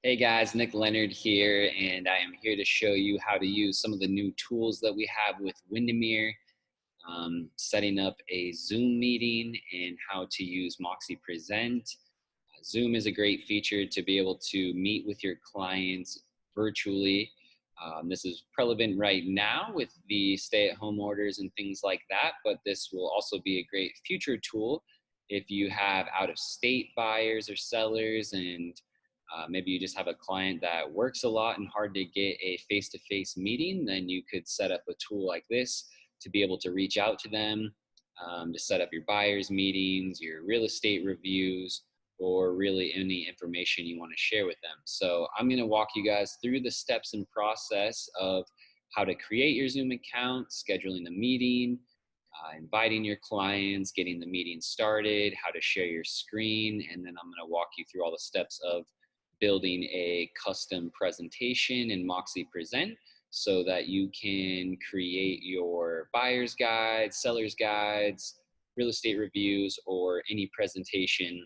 Hey guys, Nick Leonard here, and I am here to show you how to use some of the new tools that we have with Windermere, setting up a Zoom meeting, and how to use MoxiPresent. Zoom is a great feature to be able to meet with your clients virtually. This is prevalent right now with the stay-at-home orders and things like that, but this will also be a great future tool if you have out-of-state buyers or sellers, and maybe you just have a client that works a lot and hard to get a face-to-face meeting. Then you could set up a tool like this to be able to reach out to them, to set up your buyers meetings, your real estate reviews, or really any information you want to share with them. So I'm going to walk you guys through the steps and process of how to create your Zoom account, scheduling the meeting, inviting your clients, getting the meeting started, how to share your screen, and then I'm going to walk you through all the steps of building a custom presentation in MoxiPresent so that you can create your buyer's guides, seller's guides, real estate reviews, or any presentation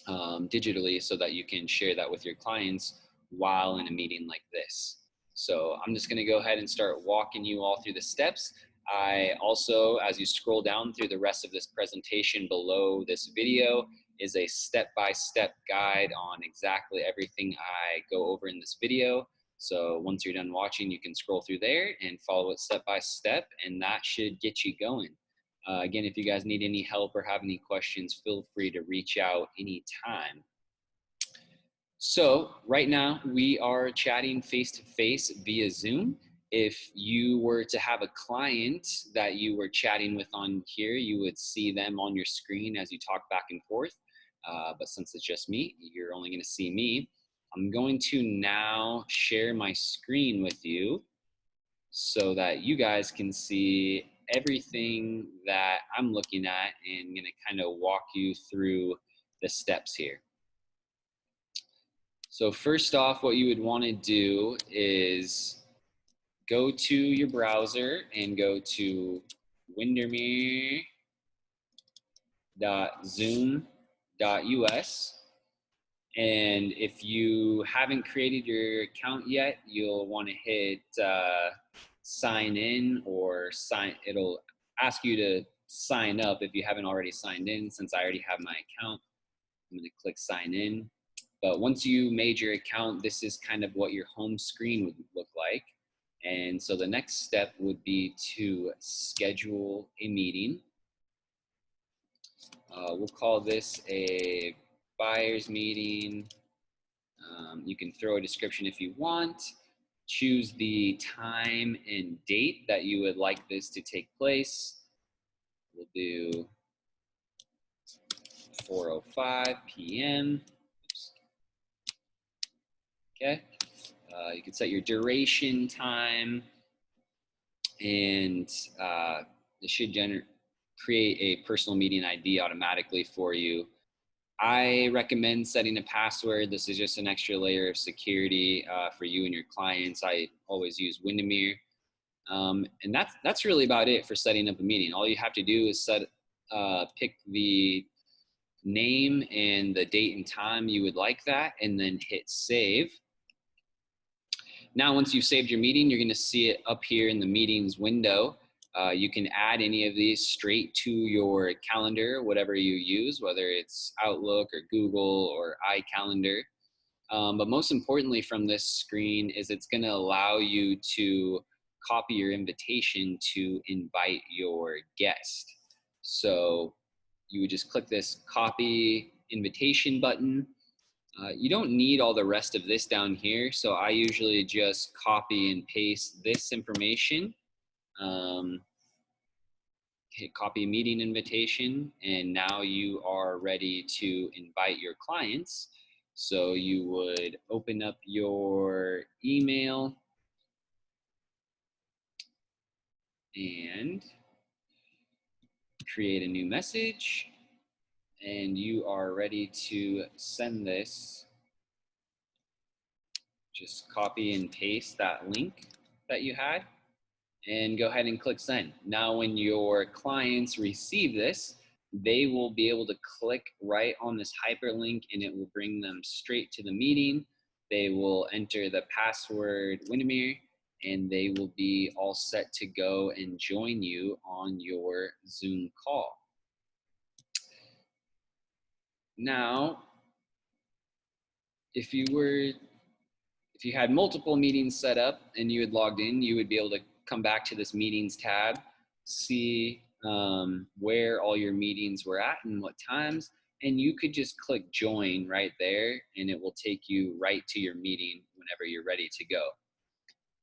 digitally so that you can share that with your clients while in a meeting like this. So I'm just going to go ahead and start walking you all through the steps. I also, as you scroll down through the rest of this presentation below this video, is a step-by-step guide on exactly everything I go over in this video. So once you're done watching, you can scroll through there and follow it step by step, and that should get you going. Again, if you guys need any help or have any questions, feel free to reach out anytime. So right now we are chatting face-to-face via Zoom. If you were to have a client that you were chatting with on here, you would see them on your screen as you talk back and forth. But since it's just me, you're only going to see me. I'm going to now share my screen with you so that you guys can see everything that I'm looking at, and I'm going to kind of walk you through the steps here. So first off, what you would want to do is go to your browser and go to windermere.zoom.us. And if you haven't created your account yet, you'll want to hit sign in, or it'll ask you to sign up if you haven't already signed in. Since I already have my account, I'm going to click sign in. But once you made your account, this is kind of what your home screen would look like. And so the next step would be to schedule a meeting. We'll call this a buyer's meeting. You can throw a description if you want. Choose the time and date that you would like this to take place. We'll do 4:05 p.m. Oops. Okay. You can set your duration time, and it should create a personal meeting ID automatically for you. I recommend setting a password. This is just an extra layer of security for you and your clients. I always use Windermere. And that's really about it for setting up a meeting. All you have to do is pick the name and the date and time you would like that, and then hit save. Now, once you've saved your meeting, you're going to see it up here in the meetings window. You can add any of these straight to your calendar, whatever you use, whether it's Outlook or Google or iCalendar. But most importantly from this screen is it's going to allow you to copy your invitation to invite your guest. So you would just click this copy invitation button. You don't need all the rest of this down here, so I usually just copy and paste this information. Hit copy meeting invitation, and now you are ready to invite your clients. So you would open up your email and create a new message, and you are ready to send this. Just copy and paste that link that you had and go ahead and click send. Now, when your clients receive this, they will be able to click right on this hyperlink, and it will bring them straight to the meeting. They will enter the password Windermere, and they will be all set to go and join you on your Zoom call. Now, if you had multiple meetings set up and you had logged in, you would be able to come back to this meetings tab, see where all your meetings were at and what times, and you could just click join right there and it will take you right to your meeting whenever you're ready to go.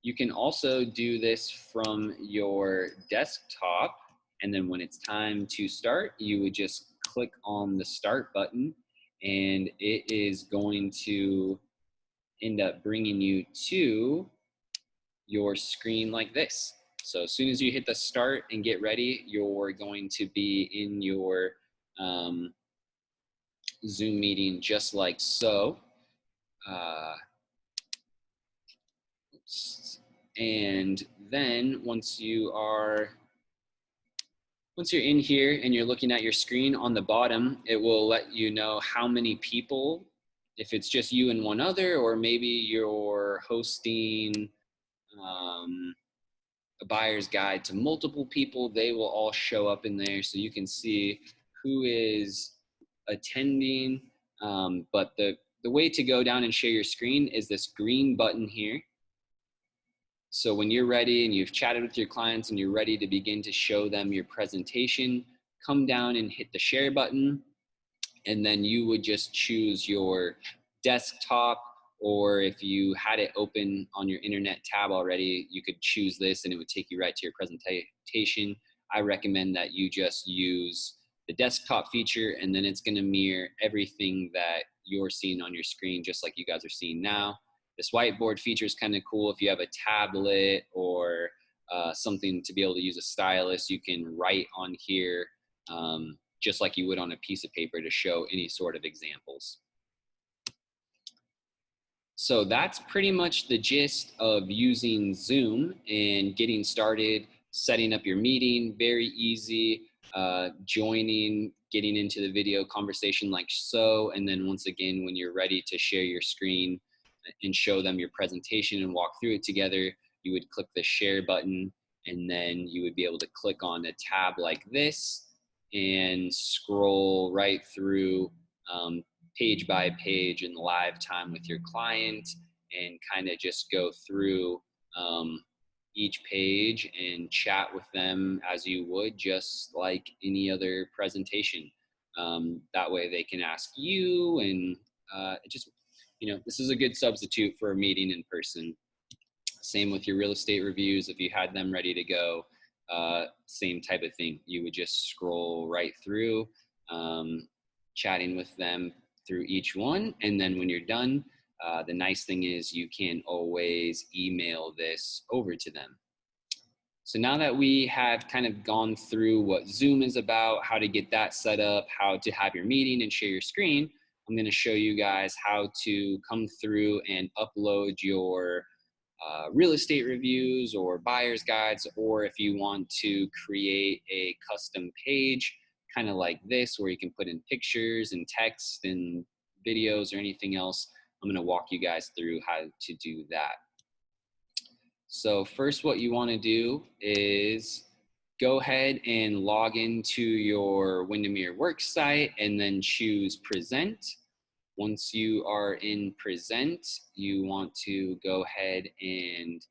You can also do this from your desktop, and then when it's time to start, you would just click on the start button and it is going to end up bringing you to your screen like this. So as soon as you hit the start and get ready, you're going to be in your Zoom meeting just like so. And then once you're in here and you're looking at your screen on the bottom, it will let you know how many people, if it's just you and one other, or maybe you're hosting a buyer's guide to multiple people, they will all show up in there so you can see who is attending. But the way to go down and share your screen is this green button here. So when you're ready and you've chatted with your clients and you're ready to begin to show them your presentation, come down and hit the share button. And then you would just choose your desktop, or if you had it open on your internet tab already, you could choose this and it would take you right to your presentation. I recommend that you just use the desktop feature, and then it's going to mirror everything that you're seeing on your screen, just like you guys are seeing now. This whiteboard feature is kind of cool. If you have a tablet or something to be able to use a stylus, you can write on here just like you would on a piece of paper to show any sort of examples. So that's pretty much the gist of using Zoom and getting started, setting up your meeting, very easy, joining, getting into the video conversation like so, and then once again, when you're ready to share your screen and show them your presentation and walk through it together, you would click the share button, and then you would be able to click on a tab like this and scroll right through page by page in live time with your client, and kind of just go through each page and chat with them as you would just like any other presentation. That way they can ask you, and this is a good substitute for a meeting in person. Same with your real estate reviews. If you had them ready to go, same type of thing. You would just scroll right through, chatting with them through each one. And then when you're done, the nice thing is you can always email this over to them. So now that we have kind of gone through what Zoom is about, how to get that set up, how to have your meeting and share your screen, I'm going to show you guys how to come through and upload your real estate reviews or buyer's guides, or if you want to create a custom page, kind of like this, where you can put in pictures and text and videos or anything else. I'm going to walk you guys through how to do that. So first, what you want to do is go ahead and log into your Windermere work site and then choose present. Once you are in present, you want to go ahead and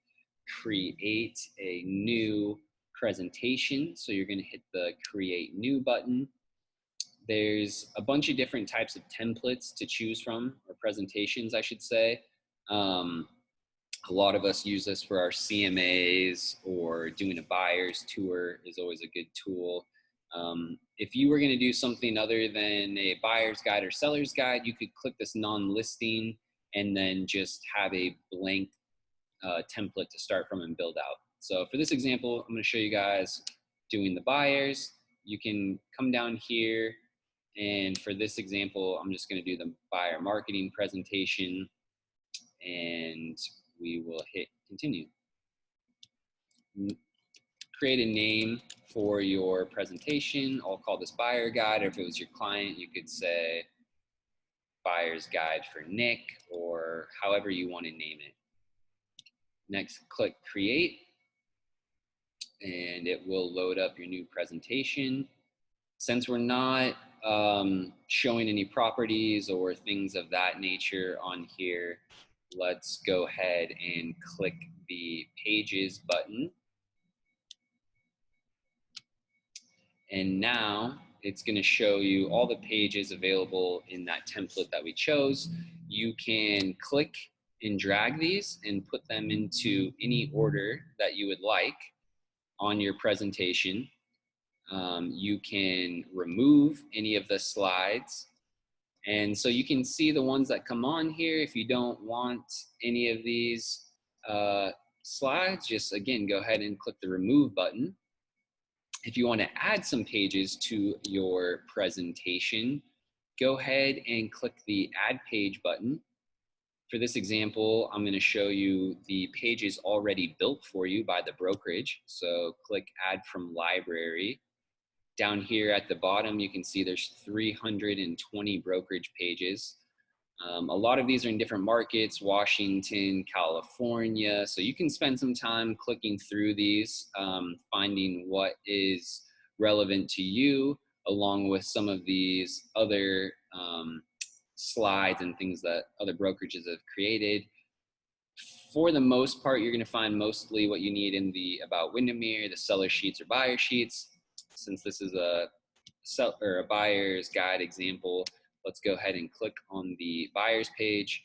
create a new presentation. So you're going to hit the create new button. There's a bunch of different types of templates to choose from, or presentations, I should say. A lot of us use this for our CMAs, or doing a buyer's tour is always a good tool. If you were going to do something other than a buyer's guide or seller's guide, you could click this non-listing and then just have a blank template to start from and build out. So for this example, I'm going to show you guys doing the buyers. You can come down here, and for this example, I'm just going to do the buyer marketing presentation, and we will hit continue. Create a name for your presentation. I'll call this buyer guide, or if it was your client, you could say buyer's guide for Nick, or or however you want to name it. Next, click create, and it will load up your new presentation. Since we're not showing any properties or things of that nature on here, let's go ahead and click the Pages button. And now it's going to show you all the pages available in that template that we chose. You can click and drag these and put them into any order that you would like on your presentation. You can remove any of the slides. And so you can see the ones that come on here. If you don't want any of these slides, just again, go ahead and click the remove button. If you want to add some pages to your presentation, go ahead and click the add page button. For this example, I'm going to show you the pages already built for you by the brokerage. So click add from library. Down here at the bottom, you can see there's 320 brokerage pages. A lot of these are in different markets, Washington, California. So you can spend some time clicking through these, finding what is relevant to you, along with some of these other slides and things that other brokerages have created. For the most part, you're going to find mostly what you need in the About Windermere, the seller sheets or buyer sheets. Since this is a buyer's guide example, let's go ahead and click on the buyer's page.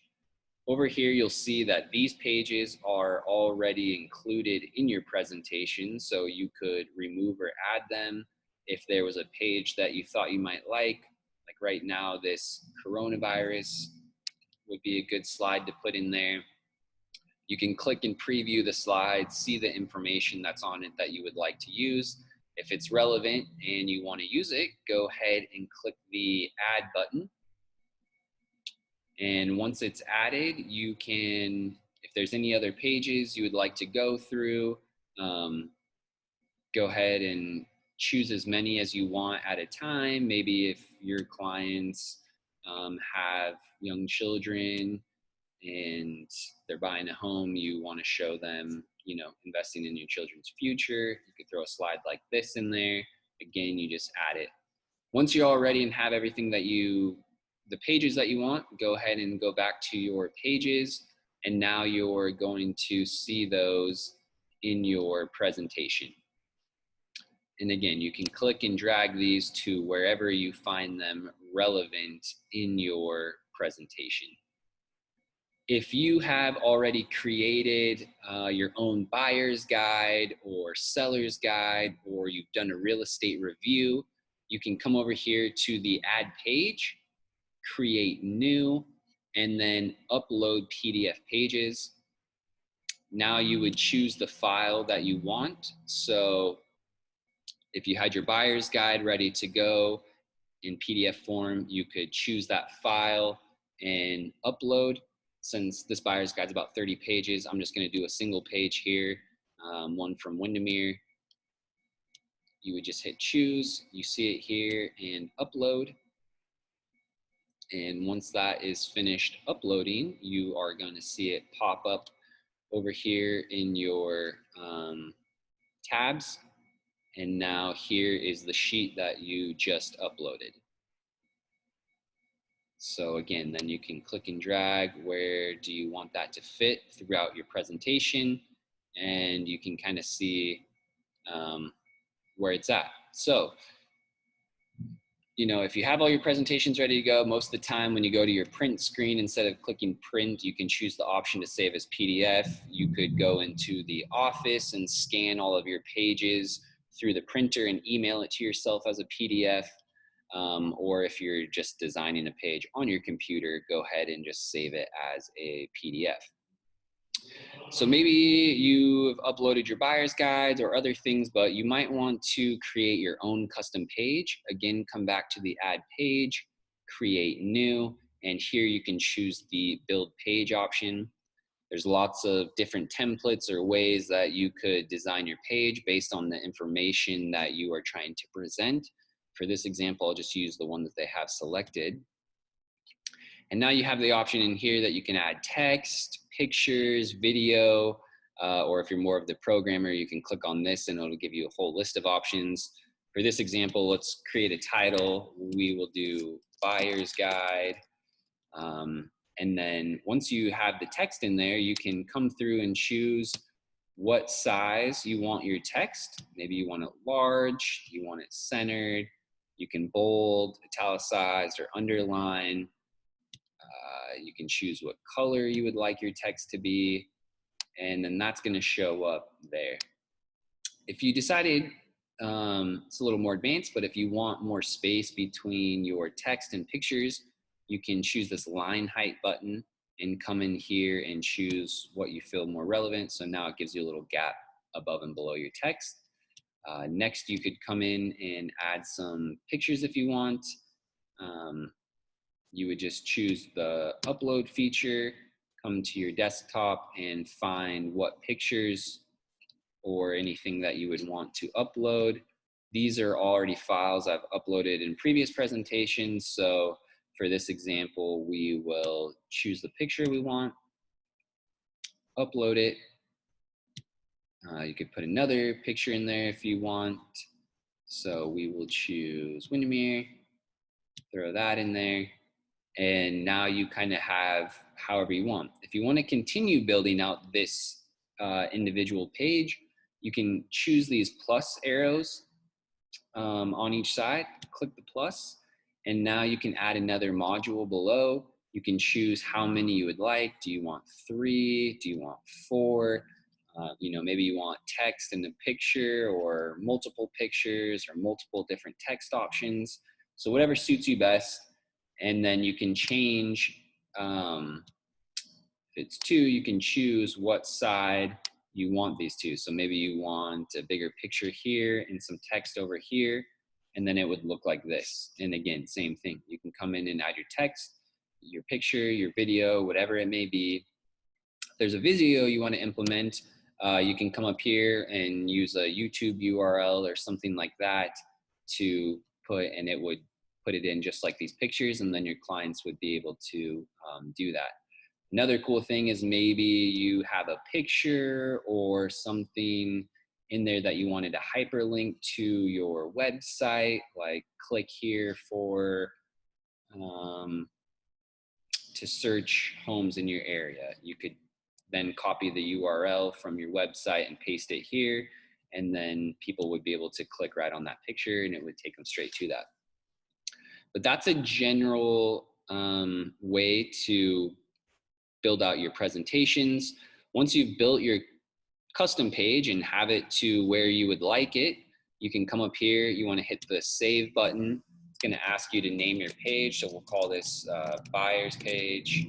Over here, you'll see that these pages are already included in your presentation, so you could remove or add them if there was a page that you thought you might like right now, this coronavirus would be a good slide to put in there. You can click and preview the slide, see the information that's on it that you would like to use. If it's relevant and you want to use it, go ahead and click the add button. And once it's added, you can, if there's any other pages you would like to go through, go ahead and choose as many as you want at a time. Maybe if your clients have young children and they're buying a home, you want to show them, you know, investing in your children's future. You could throw a slide like this in there. Again, you just add it. Once you're all ready and have everything that the pages that you want, go ahead and go back to your pages. And now you're going to see those in your presentation. And again, you can click and drag these to wherever you find them relevant in your presentation. If you have already created your own buyer's guide or seller's guide, or you've done a real estate review, you can come over here to the add page, create new, and then upload PDF pages. Now you would choose the file that you want. So if you had your buyer's guide ready to go in PDF form, you could choose that file and upload. Since this buyer's guide is about 30 pages, I'm just going to do a single page here, one from Windermere. You would just hit choose, you see it here, and upload. And once that is finished uploading, you are going to see it pop up over here in your tabs. And now here is the sheet that you just uploaded. So again, then you can click and drag where do you want that to fit throughout your presentation, and you can kind of see where it's at. So, you know, if you have all your presentations ready to go, most of the time when you go to your print screen, instead of clicking print, you can choose the option to save as PDF. You could go into the office and scan all of your pages through the printer and email it to yourself as a PDF. Or if you're just designing a page on your computer, go ahead and just save it as a PDF. So maybe you've uploaded your buyer's guides or other things, but you might want to create your own custom page. Again, come back to the add page, create new, and here you can choose the build page option. There's lots of different templates or ways that you could design your page based on the information that you are trying to present. For this example, I'll just use the one that they have selected. And now you have the option in here that you can add text, pictures, video, or if you're more of the programmer, you can click on this and it'll give you a whole list of options. For this example, let's create a title. We will do buyer's guide. And then once you have the text in there, you can come through and choose what size you want your text. Maybe you want it large, you want it centered, you can bold, italicized, or underline. You can choose what color you would like your text to be, and then that's going to show up there. If you decided, it's a little more advanced, but if you want more space between your text and pictures, you can choose this line height button and come in here and choose what you feel more relevant. So now it gives you a little gap above and below your text. Next, you could come in and add some pictures if you want. You would just choose the upload feature, come to your desktop and find what pictures or anything that you would want to upload. These are already files I've uploaded in previous presentations. So for this example, we will choose the picture we want, upload it. You could put another picture in there if you want. So we will choose Windermere, throw that in there. And now you kind of have however you want. If you want to continue building out this individual page, you can choose these plus arrows on each side, click the plus, and now you can add another module below. You can choose how many you would like. Do you want 3? Do you want 4? Maybe you want text in the picture or multiple pictures or multiple different text options. So whatever suits you best. And then you can change, if it's 2, you can choose what side you want these to. So maybe you want a bigger picture here and some text over here, and then it would look like this. And again, same thing. You can come in and add your text, your picture, your video, whatever it may be. If there's a video you want to implement, you can come up here and use a YouTube URL or something like that to put, and it would put it in just like these pictures, and then your clients would be able to do that. Another cool thing is maybe you have a picture or something in there that you wanted to hyperlink to your website, like click here for to search homes in your area. You could then copy the URL from your website and paste it here, and then people would be able to click right on that picture and it would take them straight to that. But that's a general way to build out your presentations. Once you've built your custom page and have it to where you would like it, you can come up here. You want to hit the save button. It's going to ask you to name your page. So we'll call this buyer's page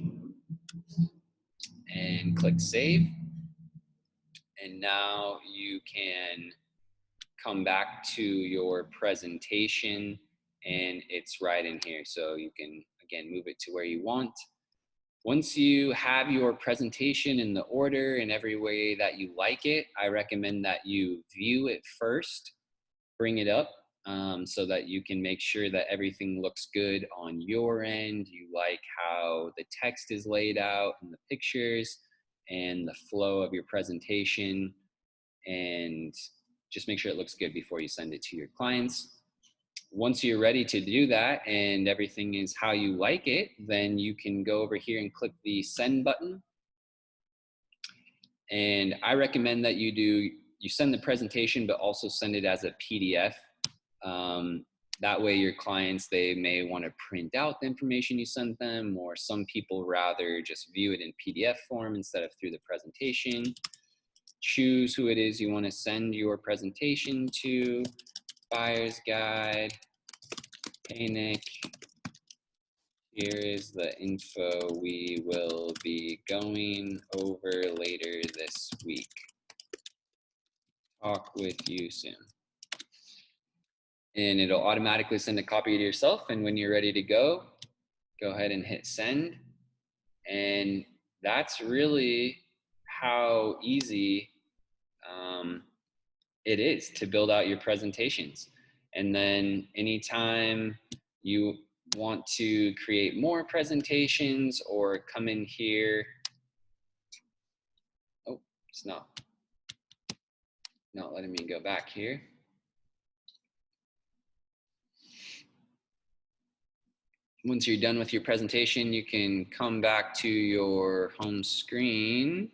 and click save. And now you can come back to your presentation and it's right in here. So you can, again, move it to where you want. Once you have your presentation in the order and every way that you like it, I recommend that you view it first, bring it up so that you can make sure that everything looks good on your end. You like how the text is laid out and the pictures and the flow of your presentation, and just make sure it looks good before you send it to your clients. Once you're ready to do that and everything is how you like it, then you can go over here and click the send button. And I recommend that you send the presentation, but also send it as a PDF. That way your clients, they may want to print out the information you sent them, or some people rather just view it in PDF form instead of through the presentation. Choose who it is you want to send your presentation to. Buyer's guide, hey Nick, here is the info we will be going over later this week. Talk with you soon. And it'll automatically send a copy to yourself, and when you're ready to go ahead and hit send. And that's really how easy it is to build out your presentations. And then anytime you want to create more presentations or come in here. Oh, it's not letting me go back here. Once you're done with your presentation, you can come back to your home screen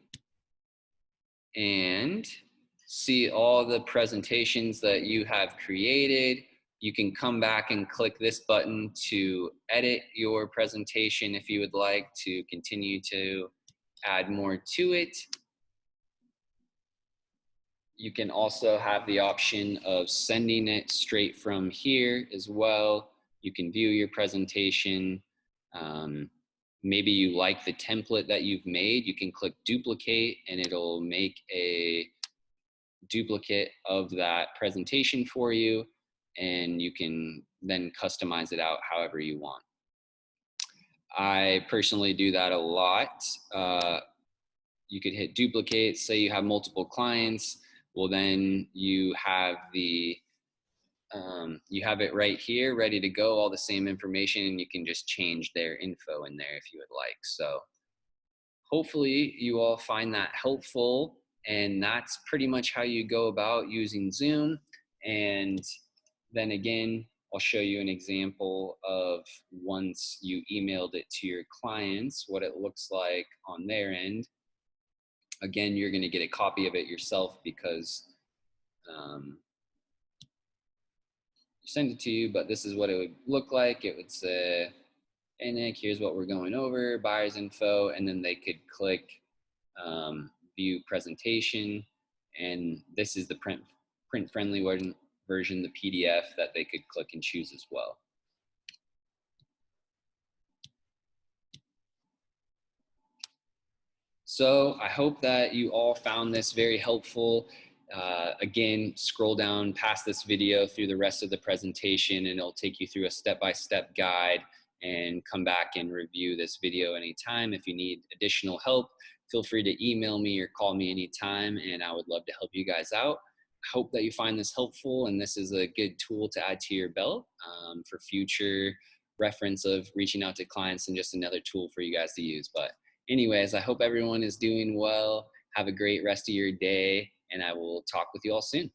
and see all the presentations that you have created. You can come back and click this button to edit your presentation if you would like to continue to add more to it. You can also have the option of sending it straight from here as well. You can view your presentation. Maybe you like the template that you've made. You can click duplicate and it'll make a duplicate of that presentation for you, and you can then customize it out however you want. I personally do that a lot. You could hit duplicate, say you have multiple clients. Well, then you have you have it right here, ready to go, all the same information, and you can just change their info in there if you would like. So hopefully you all find that helpful, and that's pretty much how you go about using Zoom. And then again, I'll show you an example of once you emailed it to your clients, what it looks like on their end. Again, you're going to get a copy of it yourself because you send it to you, but this is what it would look like. It would say, hey Nick, here's what we're going over, buyer's info, and then they could click view presentation, and this is the print friendly version, the PDF that they could click and choose as well. So I hope that you all found this very helpful. Again, scroll down past this video through the rest of the presentation and it'll take you through a step-by-step guide, and come back and review this video anytime. If you need additional help, feel free to email me or call me anytime, and I would love to help you guys out. I hope that you find this helpful, and this is a good tool to add to your belt for future reference of reaching out to clients, and just another tool for you guys to use. But anyways, I hope everyone is doing well. Have a great rest of your day, and I will talk with you all soon.